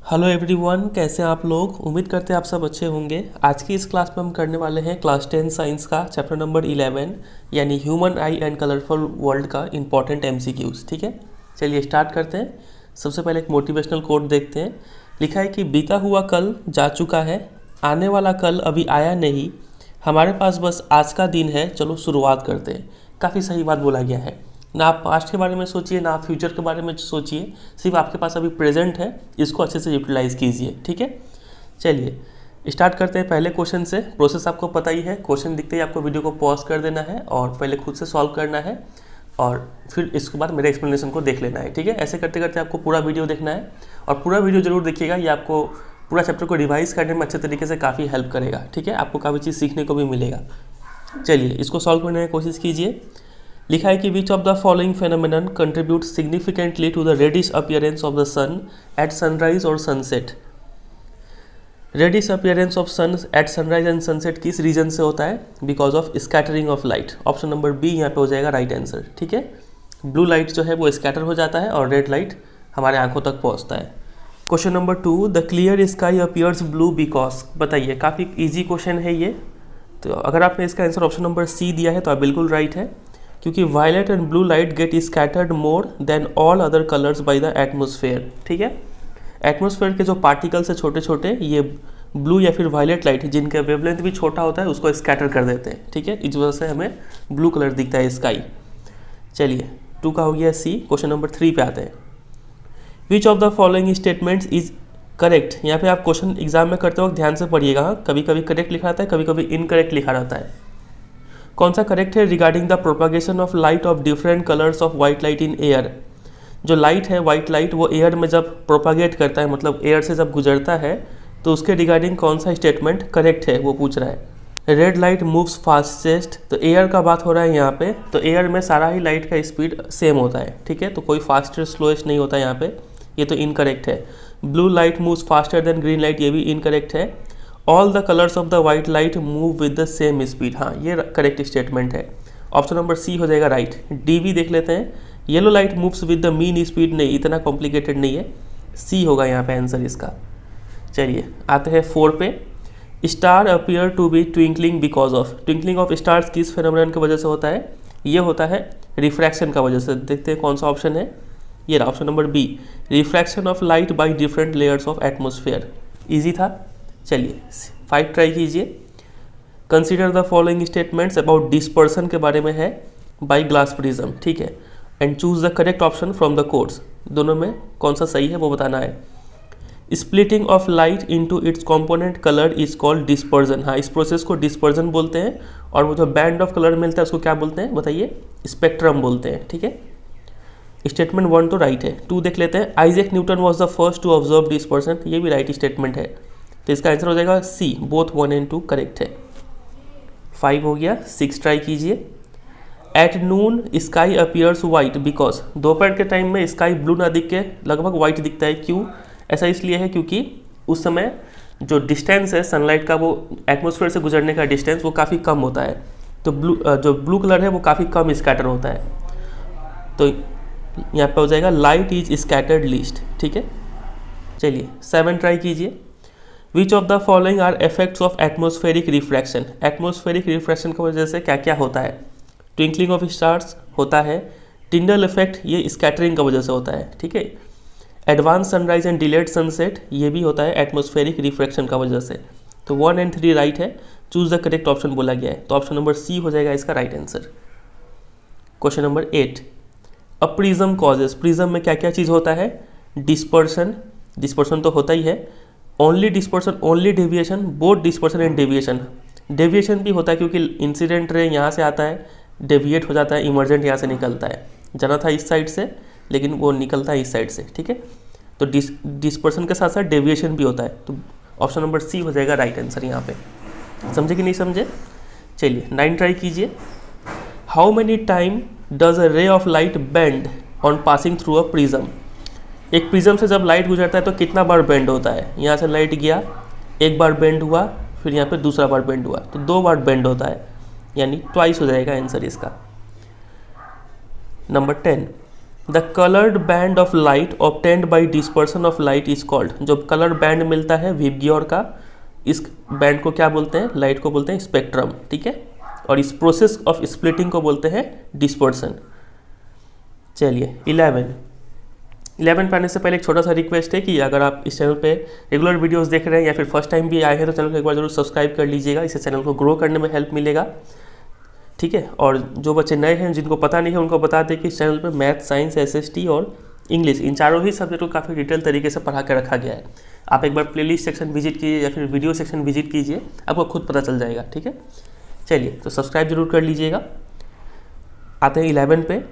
Hello everyone, कैसे हैं आप लोग। उम्मीद करते हैं आप सब अच्छे होंगे। आज की इस क्लास में हम करने वाले हैं क्लास 10 साइंस का चैप्टर नंबर 11 यानी human I and colourful world का इंपॉर्टेंट एमसीक्यूज। ठीक है, चलिए स्टार्ट करते हैं। सबसे पहले एक मोटिवेशनल कोट देखते हैं। लिखा है कि बीता हुआ कल जा चुका है, आने वाला कल अभी आया नहीं, हमारे पास बस आज का दिन है, चलो शुरुआत करते हैं। काफ़ी सही बात बोला गया है। ना आप पास्ट के बारे में सोचिए, ना आप फ्यूचर के बारे में सोचिए, सिर्फ आपके पास अभी प्रेजेंट है, इसको अच्छे से यूटिलाइज़ कीजिए। ठीक है, चलिए स्टार्ट करते हैं पहले क्वेश्चन से। प्रोसेस आपको पता ही है, क्वेश्चन दिखते ही आपको वीडियो को पॉज कर देना है और पहले खुद से सॉल्व करना है और फिर इसके बाद मेरे एक्सप्लेनेशन को देख लेना है। ठीक है, ऐसे करते करते आपको पूरा वीडियो देखना है और पूरा वीडियो जरूर देखिएगा, ये आपको पूरा चैप्टर को रिवाइज करने में अच्छे तरीके से काफ़ी हेल्प करेगा। ठीक है, आपको काफ़ी चीज़ सीखने को भी मिलेगा। चलिए इसको सॉल्व करने की कोशिश कीजिए। लिखा है कि which of the following phenomenon contribute significantly to the reddish appearance of the sun at sunrise और sunset. Reddish appearance of sun at sunrise and sunset किस रीजन से होता है? Because of scattering of light. Option number B यहाँ पे हो जाएगा right answer. ठीक है, ब्लू लाइट जो है वो स्कैटर हो जाता है और रेड लाइट हमारे आंखों तक पहुँचता है। Question number 2, the clear sky appears blue because. बताइए, काफ़ी ईजी क्वेश्चन है ये। तो अगर आपने इसका आंसर ऑप्शन नंबर सी दिया है तो आप बिल्कुल राइट है, क्योंकि violet and blue light get scattered more than all other colours by the atmosphere. ठीक है, एटमॉस्फेयर के जो पार्टिकल्स है छोटे छोटे, ये ब्लू या फिर वायलेट लाइट जिनका वेवलेंथ भी छोटा होता है उसको स्कैटर कर देते हैं। ठीक है, इस वजह से हमें ब्लू कलर दिखता है स्काई। चलिए 2 का हो गया सी। क्वेश्चन नंबर 3 पे आते हैं। विच of the following statements is correct. यहाँ पे आप क्वेश्चन एग्जाम में करते वक्त ध्यान से पढ़िएगा, कभी कभी करेक्ट लिखा रहता है, कभी कभी इनकरेक्ट लिखा रहता है। कौन सा करेक्ट है? Regarding the propagation of light of different colours of white light in air. जो लाइट है वाइट लाइट, वो एयर में जब प्रोपागेट करता है, मतलब एयर से जब गुजरता है, तो उसके रिगार्डिंग कौन सा स्टेटमेंट करेक्ट है वो पूछ रहा है। रेड लाइट मूव्स फास्टेस्ट, तो एयर का बात हो रहा है यहाँ पे, तो एयर में सारा ही लाइट का स्पीड सेम होता है। ठीक है, तो कोई फास्टेस्ट स्लोएस्ट नहीं होता यहाँ पे, ये तो इनकरेक्ट है। Blue light moves faster than green light, ये भी इनकरेक्ट है। All the colours of the white light move with the same speed, हाँ ये करेक्ट स्टेटमेंट है। ऑप्शन नंबर सी हो जाएगा राइट। डी भी देख लेते हैं। Yellow light moves with the mean speed, नहीं इतना कॉम्प्लिकेटेड नहीं है, सी होगा यहाँ पे आंसर इसका। चलिए आते हैं 4 पे। Star appear to be twinkling because of. Twinkling of stars किस फेनोमेनन की वजह से होता है? ये होता है रिफ्रैक्शन का वजह से। देखते हैं कौन सा ऑप्शन है, ये रहा option number B, refraction of light by different layers of atmosphere. Easy था। चलिए 5 ट्राई कीजिए। Consider the following statements about dispersion के बारे में है बाई ग्लास प्रिज्म। ठीक है, and choose the correct option from the codes. दोनों में कौन सा सही है वो बताना है। Splitting of light into its component colour is called dispersion. हाँ, इस प्रोसेस को डिस्पर्जन बोलते हैं। और वो जो बैंड ऑफ कलर मिलता है उसको क्या बोलते हैं बताइए? स्पेक्ट्रम बोलते हैं। ठीक है, स्टेटमेंट 1 तो राइट है। 2 देख लेते हैं। Isaac Newton was the first to observe dispersion, ये भी राइट स्टेटमेंट है, तो इसका आंसर हो जाएगा सी, बोथ 1 और 2 करेक्ट है। 5 हो गया। 6 ट्राई कीजिए। At noon sky appears white because. दोपहर के टाइम में स्काई ब्लू ना दिख के लगभग वाइट दिखता है, क्यों? ऐसा इसलिए है क्योंकि उस समय जो डिस्टेंस है सनलाइट का, वो एटमॉस्फेयर से गुजरने का डिस्टेंस वो काफ़ी कम होता है, तो जो ब्लू कलर है वो काफ़ी कम स्कैटर होता है, तो यहाँ पे हो जाएगा लाइट इज स्कैटर्ड लीस्ट। ठीक है, चलिए 7 ट्राई कीजिए। Which of the following are effects of atmospheric refraction. Atmospheric refraction की वजह से क्या क्या होता है? ट्विंकलिंग ऑफ स्टार्स होता है। टिंडल इफेक्ट, ये स्कैटरिंग की वजह से होता है। ठीक है, advance sunrise and delayed sunset, ये भी होता है एटमॉस्फेरिक रिफ्रैक्शन का वजह से। तो 1 और 3 राइट है, चूज द करेक्ट ऑप्शन बोला गया है, तो ऑप्शन नंबर सी हो जाएगा इसका right answer. Question number 8, a prism causes. Prism में क्या क्या चीज़ होता है? डिस्पर्सन, डिस्पर्सन तो होता ही है। Only dispersion, only deviation, both dispersion and deviation. Deviation भी होता है क्योंकि इंसिडेंट रे यहाँ से आता है, डेविएट हो जाता है, इमरजेंट यहाँ से निकलता है, जाना था इस साइड से लेकिन वो निकलता है इस साइड से। ठीक है, तो डिस्पर्सन के साथ साथ डेविएशन भी होता है, तो ऑप्शन नंबर सी हो जाएगा राइट आंसर यहाँ पे। समझे कि नहीं समझे? चलिए 9 ट्राई कीजिए। How many time does a रे of light bend on passing through a prism. एक प्रिज्म से जब लाइट गुजरता है तो कितना बार बेंड होता है? यहाँ से लाइट गया, एक बार बेंड हुआ, फिर यहाँ पे दूसरा बार बेंड हुआ, तो 2 बार बेंड होता है, यानी ट्वाइस हो जाएगा आंसर इसका। Number 10, the coloured band of light obtained by dispersion of light is called. जो कलर बैंड मिलता है विबग्योर का, इस बैंड को क्या बोलते हैं? लाइट को बोलते हैं स्पेक्ट्रम, ठीक है। और इस प्रोसेस ऑफ स्प्लिटिंग को बोलते हैं डिस्पर्सन। चलिए 11 पे आने से पहले एक छोटा सा रिक्वेस्ट है कि अगर आप इस चैनल पे रेगुलर वीडियोस देख रहे हैं या फिर फर्स्ट टाइम भी आए हैं तो चैनल को एक बार जरूर सब्सक्राइब कर लीजिएगा, इससे चैनल को ग्रो करने में हेल्प मिलेगा, ठीक है। और जो बच्चे नए हैं जिनको पता नहीं है उनको बता दें कि इस चैनल पे मैथ, साइंस, SST और इंग्लिश इन चारों ही सब्जेक्ट को काफ़ी डिटेल तरीके से पढ़ा के रखा गया है। आप एक बार प्लेलिस्ट सेक्शन विजिट कीजिए या फिर वीडियो सेक्शन विजिट कीजिए, आपको खुद पता चल जाएगा, ठीक है। चलिए तो सब्सक्राइब जरूर कर लीजिएगा। आते हैं 11 पे।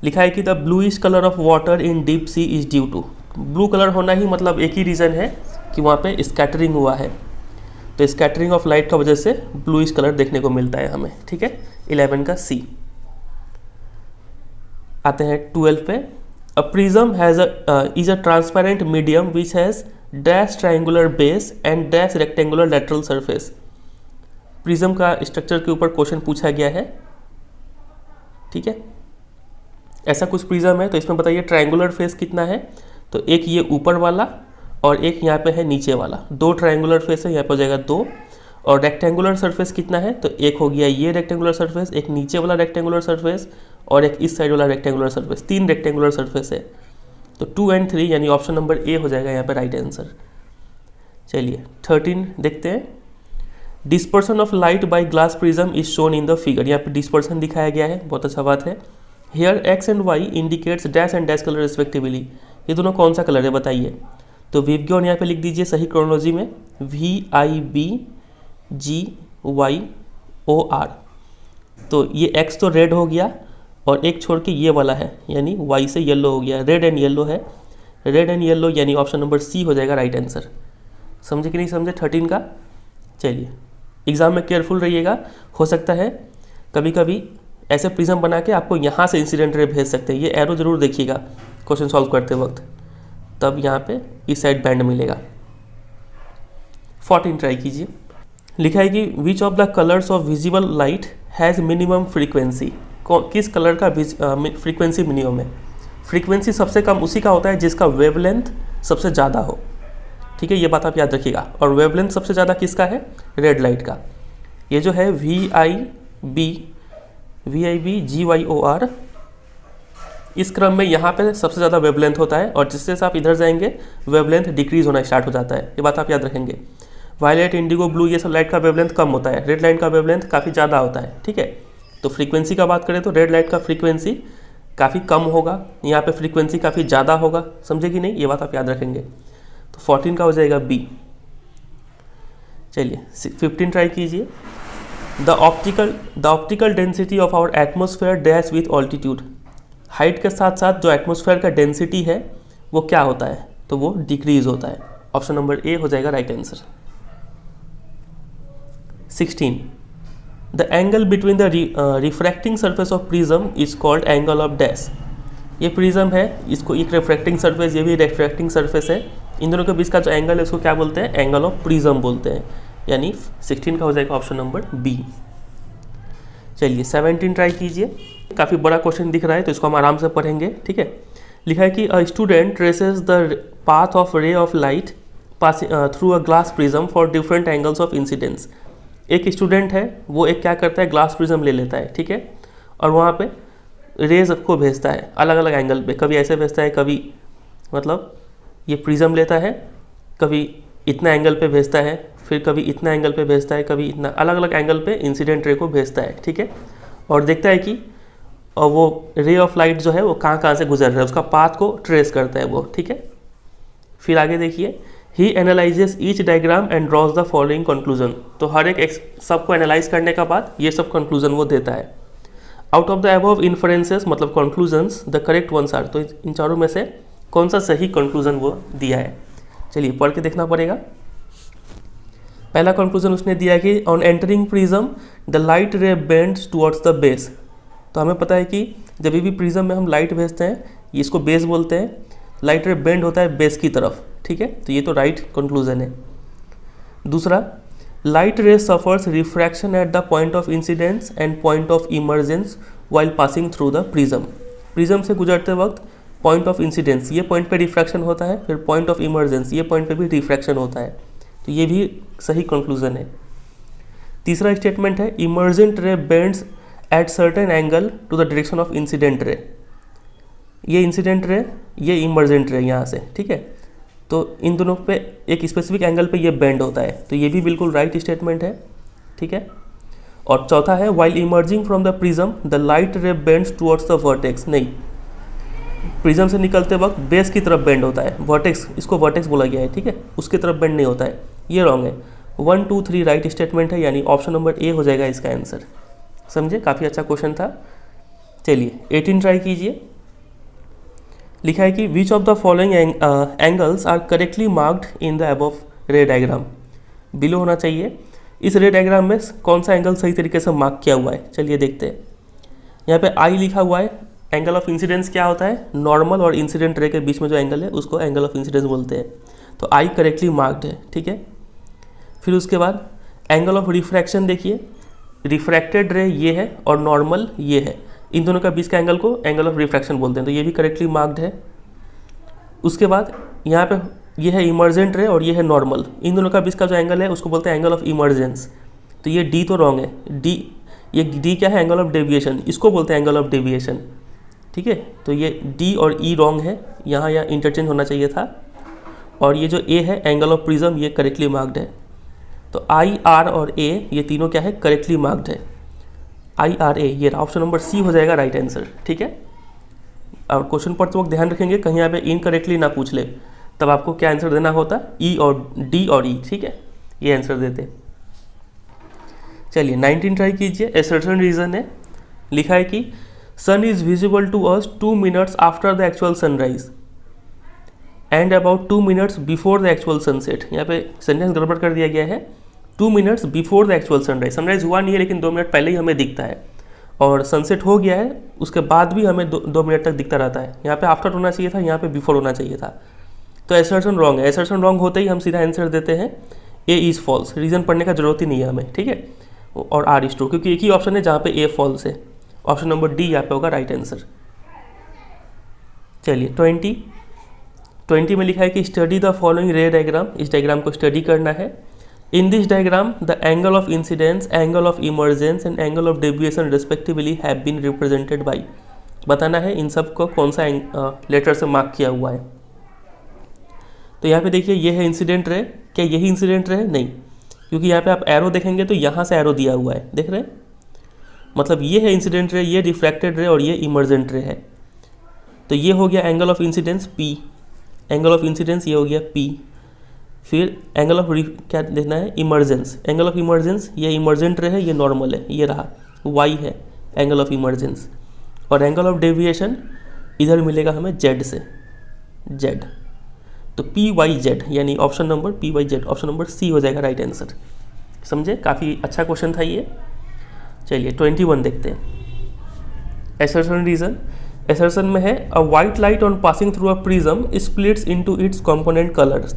लिखा है कि the bluish colour of water in deep sea is due to. Blue colour होना ही मतलब एक ही रीज़न है कि वहाँ पे स्कैटरिंग हुआ है, तो स्कैटरिंग ऑफ लाइट का वजह से ब्लूइश कलर देखने को मिलता है हमें, ठीक है। 11 का C। आते हैं 12 पे। A prism has is a transparent medium which has dash triangular base and dash rectangular lateral surface. Prism का स्ट्रक्चर के ऊपर क्वेश्चन पूछा गया है, ठीक है। ऐसा कुछ प्रिज्म है तो इसमें बताइए ट्रायंगुलर फेस कितना है? तो एक ये ऊपर वाला और एक यहाँ पे है नीचे वाला, दो ट्रायंगुलर फेस है, यहाँ पर हो जाएगा 2। और रेक्टेंगुलर सरफेस कितना है? तो एक हो गया ये रेक्टेंगुलर सरफेस, एक नीचे वाला रेक्टेंगुलर सरफेस और एक इस साइड वाला रेक्टेंगुलर सरफेस, 3 रेक्टेंगुलर सरफेस है। तो 2 और 3 यानी ऑप्शन नंबर A हो जाएगा यहाँ पे राइट आंसर। चलिए 13 देखते हैं। Dispersion of light by glass prism is shown in the figure. यहाँ पे डिस्पर्सन दिखाया गया है, बहुत अच्छा बात है। Here X and Y indicates dash and dash colour respectively. ये दोनों कौन सा कलर है बताइए? तो विबग्योर यहाँ पे लिख दीजिए सही क्रोनोलॉजी में, VIBGYOR। तो ये X तो रेड हो गया और एक छोड़ के ये वाला है यानी Y से येलो हो गया, रेड एंड येलो है, रेड एंड येलो यानी ऑप्शन नंबर C हो जाएगा राइट आंसर। समझे कि नहीं समझे 13 का? चलिए एग्ज़ाम में केयरफुल रहिएगा, हो सकता है कभी कभी ऐसे प्रिज्म बना के आपको यहाँ से इंसिडेंट रे भेज सकते हैं। ये एरो जरूर देखिएगा क्वेश्चन सॉल्व करते वक्त, तब यहाँ पे इस साइड बैंड मिलेगा। 14 ट्राई कीजिए। लिखा है कि which of the colours of visible light has minimum frequency. किस कलर का फ्रीक्वेंसी मिनिमम है? फ्रीक्वेंसी सबसे कम उसी का होता है जिसका वेवलेंथ सबसे ज़्यादा हो, ठीक है, ये बात आप याद रखिएगा। और वेवलेंथ सबसे ज़्यादा किसका है? रेड लाइट का। ये जो है VIBGYOR, इस क्रम में यहाँ पे सबसे ज़्यादा वेवलेंथ होता है और जिससे आप इधर जाएंगे वेवलेंथ डिक्रीज होना स्टार्ट हो जाता है, ये बात आप याद रखेंगे। वायलेट, इंडिगो, ब्लू ये सब लाइट का वेवलेंथ कम होता है, रेड लाइट का वेवलेंथ काफ़ी ज़्यादा होता है, ठीक है। तो फ्रीक्वेंसी का बात करें तो रेड लाइट का फ्रीक्वेंसी काफ़ी कम होगा, यहाँ पे फ्रीक्वेंसी काफ़ी ज़्यादा होगा, समझे कि नहीं, ये बात आप याद रखेंगे। तो 14 का हो जाएगा B। चलिए 15 ट्राई कीजिए। The optical density of our atmosphere dash with altitude. Height के साथ साथ जो एटमोसफेयर का डेंसिटी है वो क्या होता है? तो वो डिक्रीज होता है, ऑप्शन नंबर A हो जाएगा right answer. 16 the angle between the refracting surface of prism is called angle of dash. ये प्रिज्म है, इसको एक रिफ्रैक्टिंग सरफेस, ये भी रिफ्रैक्टिंग सरफेस है, इन दोनों के बीच का जो एंगल है उसको क्या बोलते हैं? एंगल ऑफ प्रिज्म बोलते हैं, यानी 16 का हो जाएगा ऑप्शन नंबर B। चलिए 17 ट्राई कीजिए। काफ़ी बड़ा क्वेश्चन दिख रहा है तो इसको हम आराम से पढ़ेंगे, ठीक है। लिखा है कि a student traces the path of ray of light passing through a glass prism for different angles of incidence. एक स्टूडेंट है वो एक क्या करता है, ग्लास प्रिज्म ले लेता है, ठीक है, और वहाँ पे रेज को भेजता है अलग अलग एंगल पे, कभी ऐसे भेजता है, कभी मतलब ये प्रिज्म लेता है, कभी इतना एंगल पे भेजता है, फिर कभी इतना एंगल पे भेजता है, कभी इतना, अलग अलग एंगल पे इंसिडेंट रे को भेजता है, ठीक है। और देखता है कि और वो रे ऑफ लाइट जो है वो कहाँ कहाँ से गुजर रहा है, उसका पाथ को ट्रेस करता है वो, ठीक है। फिर आगे देखिए, he analyses each diagram and draws the following conclusion. तो हर एक सबको एनालाइज करने का बाद ये सब कंक्लूजन वो देता है। Out of the above inferences मतलब conclusions the correct ones are. तो इन चारों में से कौन सा सही कंक्लूजन वो दिया है? चलिए पढ़ के देखना पड़ेगा। पहला कंक्लूजन उसने दिया है कि on entering prism the light ray bends towards the base. तो हमें पता है कि जब भी प्रिज्म में हम लाइट भेजते हैं, ये इसको बेस बोलते हैं, लाइट रे बेंड होता है बेस की तरफ, ठीक है। तो ये तो राइट कंक्लूजन है। दूसरा, light ray suffers refraction at the point of incidence and point of emergence while passing through the prism. Prism से गुजरते वक्त पॉइंट ऑफ इंसिडेंस ये पॉइंट पे रिफ्रैक्शन होता है, फिर पॉइंट ऑफ इमर्जेंस ये पॉइंट पे भी रिफ्रैक्शन होता है, तो ये भी सही कंक्लूजन है। तीसरा स्टेटमेंट है emergent ray bends at certain angle to the direction of incident ray. ये इंसिडेंट रे, ये इमर्जेंट रे यहाँ से, ठीक है, तो इन दोनों पे एक स्पेसिफिक एंगल पे ये बेंड होता है, तो ये भी बिल्कुल राइट स्टेटमेंट है, ठीक है। और चौथा है while emerging from the prism the light ray bends towards the vertex. नहीं, प्रिज्म से निकलते वक्त बेस की तरफ बेंड होता है, वर्टेक्स, इसको वर्टेक्स बोला गया है, ठीक है, उसकी तरफ बेंड नहीं होता है, ये रॉन्ग है। 1 2 3 राइट स्टेटमेंट है, यानी ऑप्शन नंबर ए हो जाएगा इसका आंसर। समझे, काफ़ी अच्छा क्वेश्चन था। चलिए 18 ट्राई कीजिए। लिखा है कि which of the following angles are correctly marked in the above ray diagram. Below होना चाहिए। इस रे डायग्राम में कौन सा एंगल सही तरीके से मार्क किया हुआ है, चलिए देखते हैं। यहाँ पे आई लिखा हुआ है। एंगल ऑफ इंसिडेंस क्या होता है, नॉर्मल और इंसिडेंट रे के बीच में जो एंगल है उसको एंगल ऑफ इंसिडेंस बोलते हैं, तो आई करेक्टली मार्क्ड है, ठीक है। फिर उसके बाद एंगल ऑफ रिफ्रैक्शन देखिए, रिफ्रैक्टेड रे ये है और नॉर्मल ये है, इन दोनों का बीच का एंगल को एंगल ऑफ रिफ्रैक्शन बोलते हैं, तो ये भी करेक्टली मार्क्ड है। उसके बाद यहाँ पे ये है इमर्जेंट रे और ये है नॉर्मल, इन दोनों का बीच का जो एंगल है उसको बोलते हैं एंगल ऑफ इमर्जेंस, तो ये डी तो रॉन्ग है। डी, ये डी क्या है, एंगल ऑफ डेविएशन, इसको बोलते हैं एंगल ऑफ डेविएशन, ठीक है, तो ये डी और ई रॉन्ग है, यहाँ इंटरचेंज होना चाहिए था। और ये जो ए है एंगल ऑफ प्रिज्म, ये करेक्टली मार्क्ड है, तो आई आर और ए ये तीनों क्या है, करेक्टली मार्क्ड है। आई आर ए, ये ऑप्शन नंबर सी हो जाएगा राइट आंसर, ठीक है। और क्वेश्चन पर तो ध्यान रखेंगे कहीं यहाँ पे इनकरेक्टली ना पूछ ले, तब आपको क्या आंसर देना होता, ई और डी और ई, ठीक है, ये आंसर देते। चलिए 19 ट्राई कीजिए। असर्शन रीजन है, लिखा है कि sun is visible to us 2 minutes after the actual sunrise and about 2 minutes before the actual sunset. यहाँ पे सेंटेंस गड़बड़ कर दिया गया है, 2 minutes before the actual sunrise, sunrise हुआ नहीं है लेकिन 2 मिनट पहले ही हमें दिखता है, और सनसेट हो गया है उसके बाद भी हमें 2 मिनट तक दिखता रहता है। यहाँ पे आफ्टर होना चाहिए था, यहाँ पे बिफोर होना चाहिए था, तो असर्शन रॉन्ग है। असर्शन रॉन्ग होते ही हम सीधा आंसर देते हैं ए इज़ फॉल्स, रीज़न पढ़ने का जरूरत ही नहीं है हमें, ठीक है, और आर इज ट्रू, क्योंकि एक ही ऑप्शन है जहाँ पे ए फॉल्स है, ऑप्शन नंबर डी यहाँ पे होगा राइट आंसर। चलिए 20 में लिखा है कि study the following ray diagram, इस डायग्राम को स्टडी करना है। In this diagram the angle of incidence, angle of emergence and angle of deviation respectively have been represented by, बताना है इन सब को कौन सा लेटर से मार्क किया हुआ है। तो यहाँ पे देखिए ये है इंसिडेंट रे, क्या यही इंसिडेंट रे है, नहीं, क्योंकि यहाँ पे आप एरो देखेंगे तो यहाँ से एरो दिया हुआ है, देख रहे हैं, मतलब ये है इंसिडेंट रे, ये रिफ्रैक्टेड रे और ये इमर्जेंट रे है, तो ये हो गया angle of incidence P, angle of incidence ये हो गया पी। फिर एंगल ऑफ क्या देखना है, इमर्जेंस, एंगल ऑफ इमर्जेंस ये इमर्जेंट रे है, ये नॉर्मल है, ये रहा वाई है एंगल ऑफ इमर्जेंस, और एंगल ऑफ डेविएशन इधर मिलेगा हमें जेड से, जेड, तो पी वाई जेड, यानी option number P Y Z, option number C हो जाएगा राइट आंसर। समझे, काफ़ी अच्छा क्वेश्चन था ये। चलिए 21 देखते हैं। असर्शन रीजन, असर्शन में है a white light on passing through a prism splits into its component colours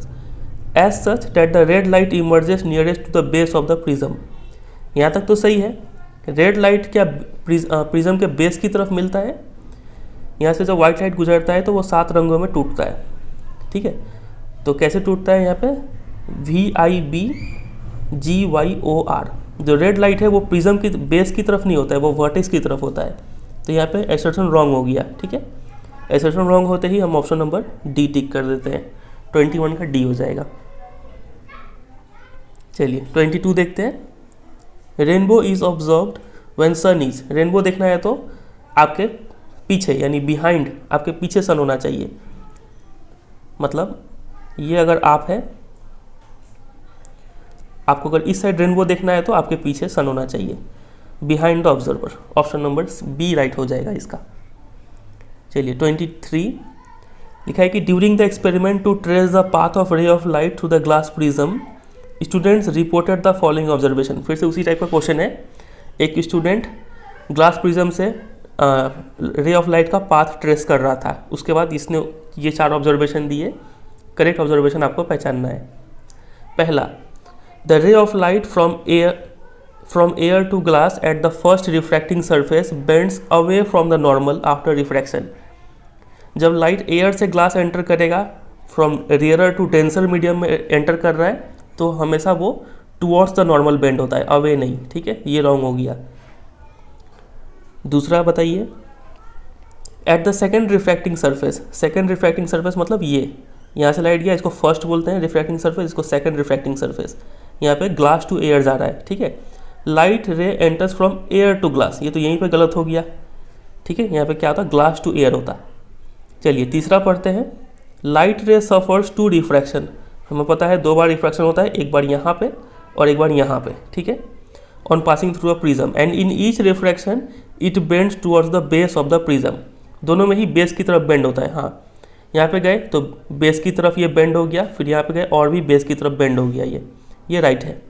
as such that the red light emerges nearest to the base of the prism. यहाँ तक तो सही है, रेड लाइट क्या prism के base की तरफ मिलता है, यहाँ से जब वाइट लाइट गुजरता है तो वो 7 रंगों में टूटता है, ठीक है, तो कैसे टूटता है, यहाँ पे VIBGYOR, जो रेड लाइट है वो प्रिज्म की बेस की तरफ नहीं होता है, वो वर्टेक्स की तरफ होता है, तो यहाँ पे असर्शन रॉन्ग हो गया, ठीक है। असर्शन रॉन्ग होते ही हम ऑप्शन नंबर डी टिक कर देते हैं, 21 का डी हो जाएगा। चलिए 22 देखते हैं। Rainbow is observed when sun is, rainbow देखना है तो आपके पीछे यानी बिहाइंड, आपके पीछे सन होना चाहिए, मतलब ये अगर आप है, आपको अगर इस साइड रेनबो देखना है तो आपके पीछे सन होना चाहिए, behind the observer, option number B right हो जाएगा इसका। चलिए 23 लिखा है कि during the experiment to trace the path of ray of light through the glass prism students reported the following observation. फिर से उसी टाइप का क्वेश्चन है, एक स्टूडेंट ग्लास प्रिज्म से रे ऑफ लाइट का पाथ ट्रेस कर रहा था, उसके बाद इसने ये 4 ऑब्जर्वेशन दिए, करेक्ट ऑब्जर्वेशन आपको पहचानना है। पहला, द रे of light from air to glass at the first refracting surface bends away from the normal after refraction. जब लाइट एयर से ग्लास एंटर करेगा, from rarer to denser medium में एंटर कर रहा है, तो हमेशा वो टुवर्ड्स द नॉर्मल बेंड होता है, अवे नहीं, ठीक है, ये रॉन्ग हो गया। दूसरा बताइए, at the second refracting surface, second refracting surface मतलब ये, यहाँ से लाइट गया, इसको फर्स्ट बोलते हैं रिफ्रैक्टिंग सरफेस, इसको सेकेंड रिफ्रैक्टिंग सरफेस। यहाँ पे ग्लास टू एयर जा रहा है, ठीक है, light ray enters from air to glass, ये तो यहीं पे गलत हो गया, ठीक है, यहाँ पे क्या होता, ग्लास टू एयर होता। चलिए तीसरा पढ़ते हैं, light ray suffers two refraction, हमें पता है 2 बार रिफ्रैक्शन होता है, एक बार यहाँ पे और एक बार यहाँ पे, ठीक है, on passing through a prism and in each refraction it bends towards the base of the prism, दोनों में ही बेस की तरफ बेंड होता है। हाँ, यहाँ पे गए तो बेस की तरफ ये बेंड हो गया, फिर यहाँ पे गए और भी बेस की तरफ बेंड हो गया, ये राइट है।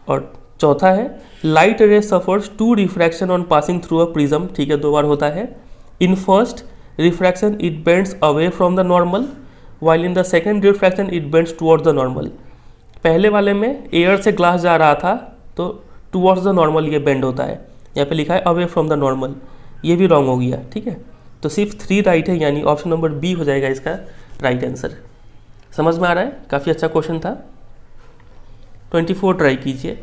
और चौथा है, light ray suffers two refraction on passing through a prism, ठीक है, 2 बार होता है। In first refraction it bends away from the normal, while in the second refraction it bends towards the normal. पहले वाले में एयर से ग्लास जा रहा था तो टुवर्ड्स द नॉर्मल ये बेंड होता है, यहाँ पे लिखा है अवे फ्रॉम द नॉर्मल, ये भी रॉन्ग हो गया, ठीक है। तो सिर्फ 3 राइट है, यानी ऑप्शन नंबर बी हो जाएगा इसका राइट आंसर। समझ में आ रहा है, काफ़ी अच्छा क्वेश्चन था। 24 ट्राई कीजिए,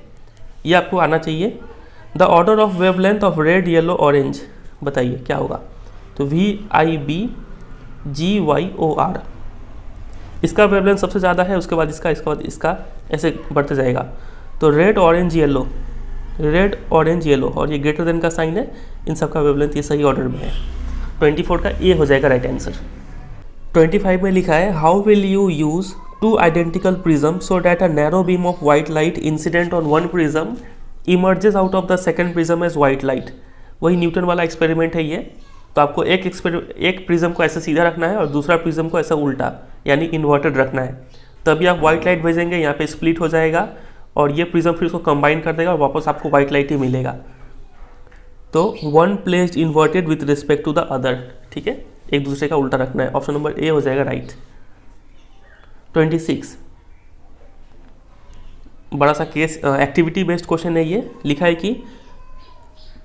ये आपको आना चाहिए। The order of wavelength of red yellow orange, बताइए क्या होगा। तो VIBGYOR, इसका वेवलेंथ सबसे ज़्यादा है, उसके बाद इसका, इसके बाद इसका, ऐसे बढ़ते जाएगा। तो red orange yellow, red orange yellow, और ये ग्रेटर देन का साइन है, इन सब का वेवलेंथ ये सही ऑर्डर में है। 24 का ए हो जाएगा राइट आंसर। 25 में लिखा है, how will you use 2 identical prism so that a narrow beam of white light incident on one prism emerges out of the second prism as white light. वही न्यूटन वाला एक्सपेरिमेंट है ये। तो आपको एक प्रिज्म को ऐसे सीधा रखना है और दूसरा प्रिज्म को ऐसा उल्टा, यानी इन्वर्टेड रखना है, तभी आप वाइट लाइट भेजेंगे, यहाँ पे स्प्लिट हो जाएगा और ये प्रिज्म फिर उसको कंबाइन कर देगा और वापस आपको वाइट लाइट ही मिलेगा। तो one placed inverted with respect to the other, ठीक है, एक दूसरे का उल्टा रखना है, ऑप्शन नंबर ए हो जाएगा राइट। 26 बड़ा सा केस एक्टिविटी बेस्ड क्वेश्चन है ये। लिखा है कि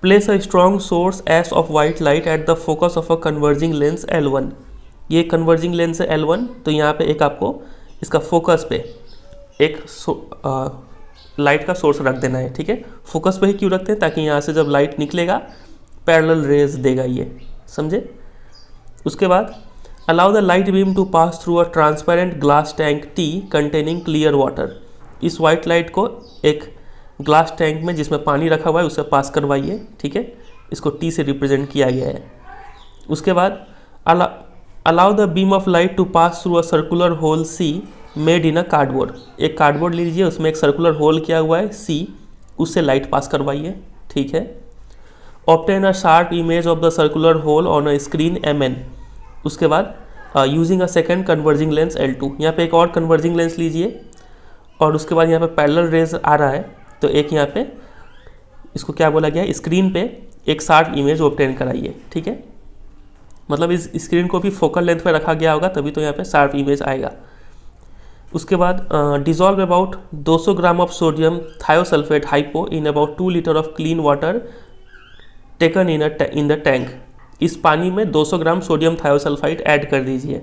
place a strong source S of white light at the focus of a converging lens L1। ये कन्वर्जिंग लेंस है L1, तो यहाँ पे एक आपको इसका फोकस पे एक लाइट का सोर्स रख देना है, ठीक है। फोकस पे ही क्यों रखते हैं, ताकि यहाँ से जब लाइट निकलेगा पैरेलल रेज देगा, ये समझे। उसके बाद allow the light beam to pass through a transparent glass tank T containing clear water. इस वाइट लाइट को एक ग्लास टैंक में जिसमें पानी रखा हुआ है उससे पास करवाइए, ठीक है, इसको T से रिप्रेजेंट किया गया है। उसके बाद allow the beam of light to pass through a circular hole C made in a cardboard. एक कार्डबोर्ड लीजिए, उसमें एक सर्कुलर होल किया हुआ है C, उससे लाइट पास करवाइए, ठीक है। Obtain a sharp image of the circular hole on a screen MN। उसके बाद using a second converging lens L2। यहाँ पे एक और कन्वर्जिंग लेंस लीजिए और उसके बाद यहाँ पे पैरेलल रेज आ रहा है, तो एक यहाँ पे इसको क्या बोला गया है, स्क्रीन पे एक शार्प इमेज ऑब्टेन कराइए, ठीक है। मतलब इस स्क्रीन को भी फोकल लेंथ पे रखा गया होगा, तभी तो यहाँ पे शार्प इमेज आएगा। उसके बाद dissolve about 200 gram of sodium thiosulphate hypo in about 2 litre of clean water taken in the tank. इस पानी में 200 ग्राम सोडियम थायोसल्फाइड ऐड कर दीजिए।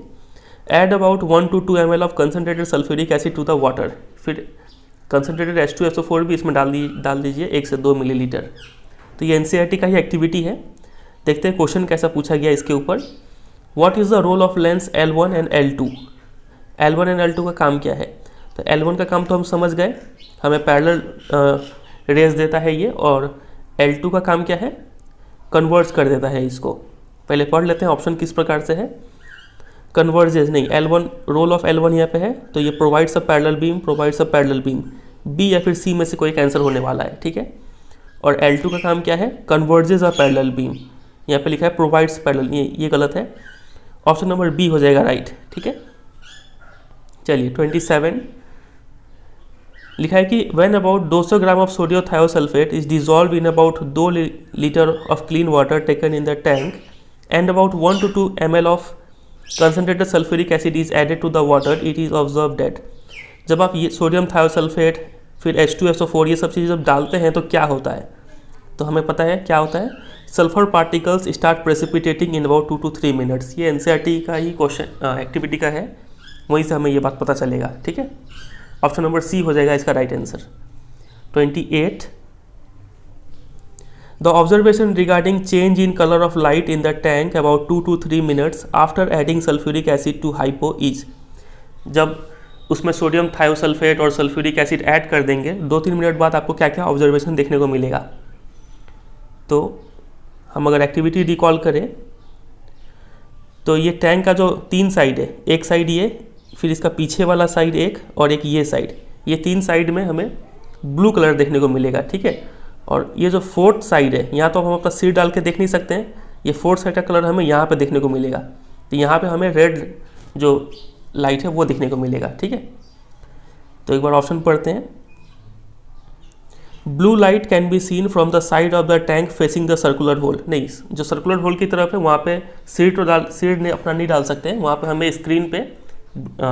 Add about 1 to 2 ml of concentrated sulphuric acid to the water. फिर concentrated H2SO4 भी इसमें डाल दीजिए 1 से 2 मिलीलीटर। तो ये NCERT का ही एक्टिविटी है। देखते हैं क्वेश्चन कैसा पूछा गया इसके ऊपर। What is the role of lens L1 and L2। L1 and L2 का काम क्या है। तो L1 का काम तो हम समझ गए, हमें पैरेलल रेज देता है ये, और L2 का काम क्या है, कन्वर्ज कर देता है इसको। पहले पढ़ लेते हैं ऑप्शन किस प्रकार से है। कन्वर्जेस नहीं, L1 रोल ऑफ L1 यहाँ पे है, तो ये provides a parallel beam, provides a parallel beam, B या फिर सी में से कोई एक आंसर होने वाला है, ठीक है। और L2 का काम क्या है, कन्वर्जेस अ पैरेलल बीम, यहाँ पे लिखा है प्रोवाइड्स पैरेलल, ये गलत है, ऑप्शन नंबर बी हो जाएगा राइट, ठीक है। चलिए 27 लिखा है कि when about 200 gram of sodium thiosulphate is dissolve in about 2 litre of clean water taken in the tank and about 1 to 2 ml of concentrated sulphuric acid is added to the water, it is observe that. जब आप ये sodium thiosulphate फिर H2SO4, ये सब चीज़ें जब डालते हैं तो क्या होता है, तो हमें पता है क्या होता है, sulphur particles start precipitating in about 2 to 3 minutes. ये NCERT का ही क्वेश्चन एक्टिविटी का है, वहीं से हमें ये बात पता चलेगा। ठीक है, ऑप्शन नंबर सी हो जाएगा इसका right answer. 28, the observation regarding change in colour of light in the tank about 2 to 3 minutes after adding sulphuric acid to hypo is. जब उसमें सोडियम थायोसल्फेट और सल्फ्यूरिक एसिड ऐड कर देंगे 2-3 minute बाद आपको क्या क्या ऑब्जर्वेशन देखने को मिलेगा। तो हम अगर एक्टिविटी रिकॉल करें तो ये टैंक का जो 3 साइड है, एक साइड ये, फिर इसका पीछे वाला साइड एक, और एक ये साइड, ये 3 साइड में हमें ब्लू कलर देखने को मिलेगा। ठीक है, और ये जो 4th साइड है, यहाँ तो हम अपना सिर डाल के देख नहीं सकते हैं, ये 4th साइड का कलर हमें यहाँ पे देखने को मिलेगा। तो यहाँ पे हमें रेड जो लाइट है वो देखने को मिलेगा। ठीक है, तो एक बार ऑप्शन पढ़ते हैं। Blue light can be seen from the side of the tank facing the circular hole. नहीं, जो सर्कुलर होल की तरफ है वहाँ पे सिर ने अपना नहीं डाल सकते हैं, वहाँ पे हमें स्क्रीन पे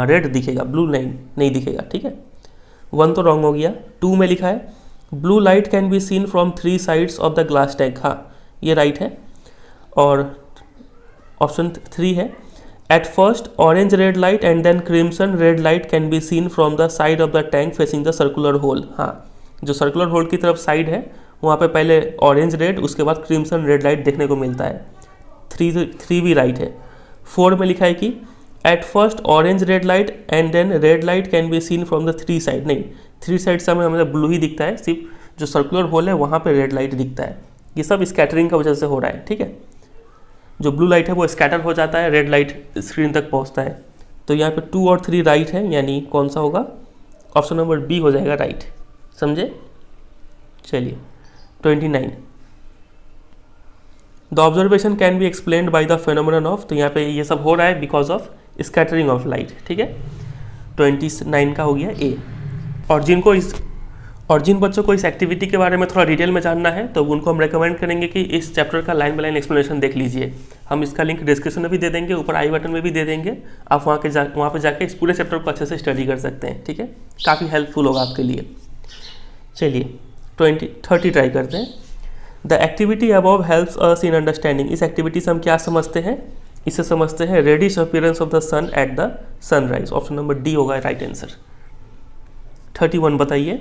रेड दिखेगा, ब्लू लाइन नहीं दिखेगा। ठीक है, 1 तो रॉन्ग हो गया। 2 में लिखा है blue light can be seen from 3 sides of the glass tank. हाँ, ये राइट है। और ऑप्शन 3 है at first orange red light and then crimson red light can be seen from the side of the tank facing the circular hole. हाँ, जो circular whole की तरफ side है वहाँ पे पहले ऑरेंज रेड, उसके बाद क्रिम्सन रेड लाइट देखने को मिलता है। 3 भी राइट है। 4 में लिखा है कि at first orange red light and then red light can be seen from the 3 side. नहीं, 3 साइड से हमें ब्लू ही दिखता है, सिर्फ जो सर्कुलर होल है वहाँ पे रेड लाइट दिखता है। ये सब स्कैटरिंग की वजह से हो रहा है। ठीक है, जो ब्लू लाइट है वो स्कैटर हो जाता है, रेड लाइट स्क्रीन तक पहुँचता है। तो यहाँ पे 2 और 3 राइट है, यानी कौन सा होगा, ऑप्शन नंबर बी हो जाएगा राइट। समझे? चलिए 29, the observation can be explained by the phenomenon of. तो यहाँ पे ये सब हो रहा है because of scattering of light. ठीक है, 29 का हो गया ए। और जिन बच्चों को इस एक्टिविटी के बारे में थोड़ा डिटेल में जानना है तो उनको हम रेकमेंड करेंगे कि इस चैप्टर का लाइन बाय लाइन एक्सप्लेनेशन देख लीजिए। हम इसका लिंक डिस्क्रिप्शन में भी दे देंगे, ऊपर आई बटन में भी दे देंगे। आप वहाँ पे जाके इस पूरे चैप्टर को अच्छे से स्टडी कर सकते हैं। ठीक है, काफ़ी हेल्पफुल होगा आपके लिए। चलिए 30 ट्राई करते हैं। The activity above helps us in understanding. इस एक्टिविटी से हम क्या समझते हैं, इसे समझते हैं reddish appearance of the sun at the sunrise. Option number D होगा राइट आंसर। 31 बताइए।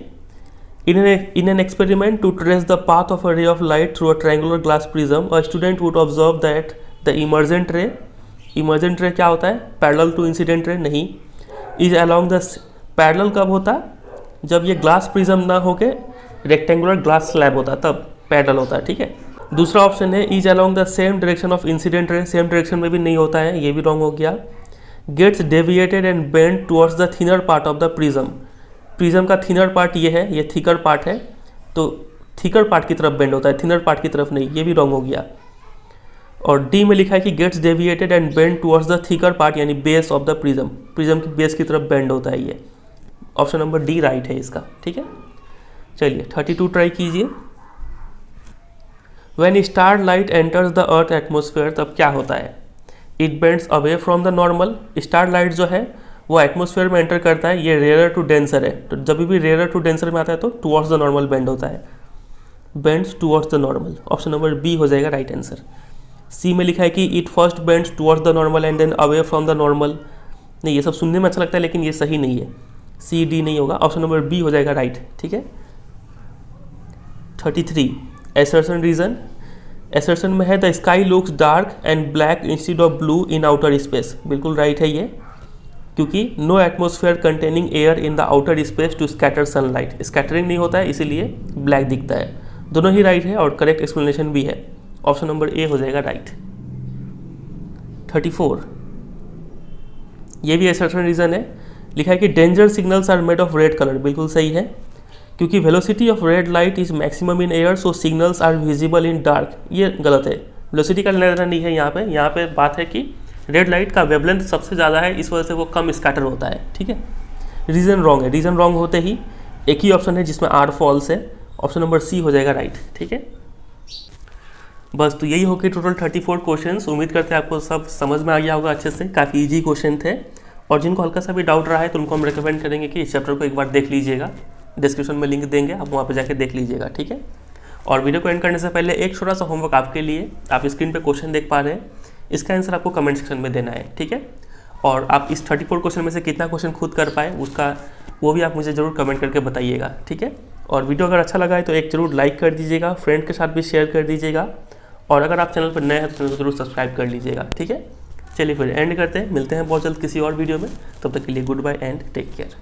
In an experiment to trace the path of a ray of light through a triangular glass prism, a student would observe that the emergent ray क्या होता है, parallel to incident ray नहीं, is along the parallel कब होता है, जब ये glass prism ना होके रेक्टेंगुलर ग्लास स्लैब होता है तब पैरेलल होता है। ठीक है, दूसरा ऑप्शन है is along the same direction of incident ray, same direction में भी नहीं होता है, ये भी रॉन्ग हो गया। Gets deviated and bend towards the thinner part of the prism का थिनर पार्ट ये है, ये थिकर पार्ट है, तो थिकर पार्ट की तरफ बेंड होता है, थिनर पार्ट की तरफ नहीं, ये भी रॉन्ग हो गया। और डी में लिखा है कि gets deviated and bend towards the thicker part, यानी बेस ऑफ द प्रिज्म की बेस की तरफ बेंड होता है ये। ऑप्शन नंबर डी राइट है इसका। ठीक है, चलिए 32 ट्राई कीजिए। When star light enters the earth atmosphere, तब क्या होता है, it bends away from the normal. Star light जो है वो एटमोसफेयर में एंटर करता है, ये रेयर टू डेंसर है, तो जब भी रेयर टू डेंसर में आता है तो टुवर्ड्स द नॉर्मल बेंड होता है, bends towards the normal. Option number B हो जाएगा राइट आंसर। सी में लिखा है कि it first bends towards the normal and then away from the normal. नहीं, ये सब सुनने में अच्छा लगता है लेकिन ये सही नहीं है, सी डी नहीं होगा, ऑप्शन नंबर बी हो जाएगा राइट। ठीक है, 33 एसर्शन रीजन। एसर्शन में है the sky looks dark and black instead of blue in outer space. बिल्कुल राइट है ये, क्योंकि no atmosphere containing air in the outer space to scatter sunlight, scattering नहीं होता है इसीलिए ब्लैक दिखता है। दोनों ही राइट है और करेक्ट एक्सप्लेनेशन भी है, ऑप्शन नंबर ए हो जाएगा राइट। 34 ये भी असर्शन रीजन है, लिखा है कि danger signals are made of red colour. बिल्कुल सही है, क्योंकि velocity of red light is maximum in air so signals are visible in dark. ये गलत है, वेलोसिटी का लेना नहीं है यहाँ पे बात है कि रेड लाइट का वेवलेंथ सबसे ज़्यादा है, इस वजह से वो कम स्कैटर होता है। ठीक है, रीज़न रॉन्ग है, रीज़न रॉन्ग होते ही एक ही ऑप्शन है जिसमें आर फॉल्स है, ऑप्शन नंबर सी हो जाएगा राइट। ठीक है, बस तो यही हो गए टोटल 34 क्वेश्चंस। उम्मीद करते हैं आपको सब समझ में आ गया होगा अच्छे से, काफ़ी इजी क्वेश्चन थे। और जिनको हल्का सा भी डाउट रहा है तो उनको हम रिकमेंड करेंगे कि इस चैप्टर को एक बार देख लीजिएगा, डिस्क्रिप्शन में लिंक देंगे, आप वहाँ पर जाके देख लीजिएगा, ठीक है। और वीडियो को एंड करने से पहले एक छोटा सा होमवर्क आपके लिए, आप स्क्रीन पे क्वेश्चन देख पा रहे हैं, इसका आंसर आपको कमेंट सेक्शन में देना है, ठीक है। और आप इस 34 क्वेश्चन में से कितना क्वेश्चन खुद कर पाए उसका वो भी आप मुझे ज़रूर कमेंट करके बताइएगा, ठीक है। और वीडियो अगर अच्छा लगा है तो एक ज़रूर लाइक कर दीजिएगा, फ्रेंड के साथ भी शेयर कर दीजिएगा, और अगर आप चैनल पर नए हैं तो चैनल को जरूर सब्सक्राइब कर लीजिएगा, ठीक है। चलिए फिर एंड करते हैं, मिलते हैं बहुत जल्द किसी और वीडियो में, तब तक के लिए goodbye and take care.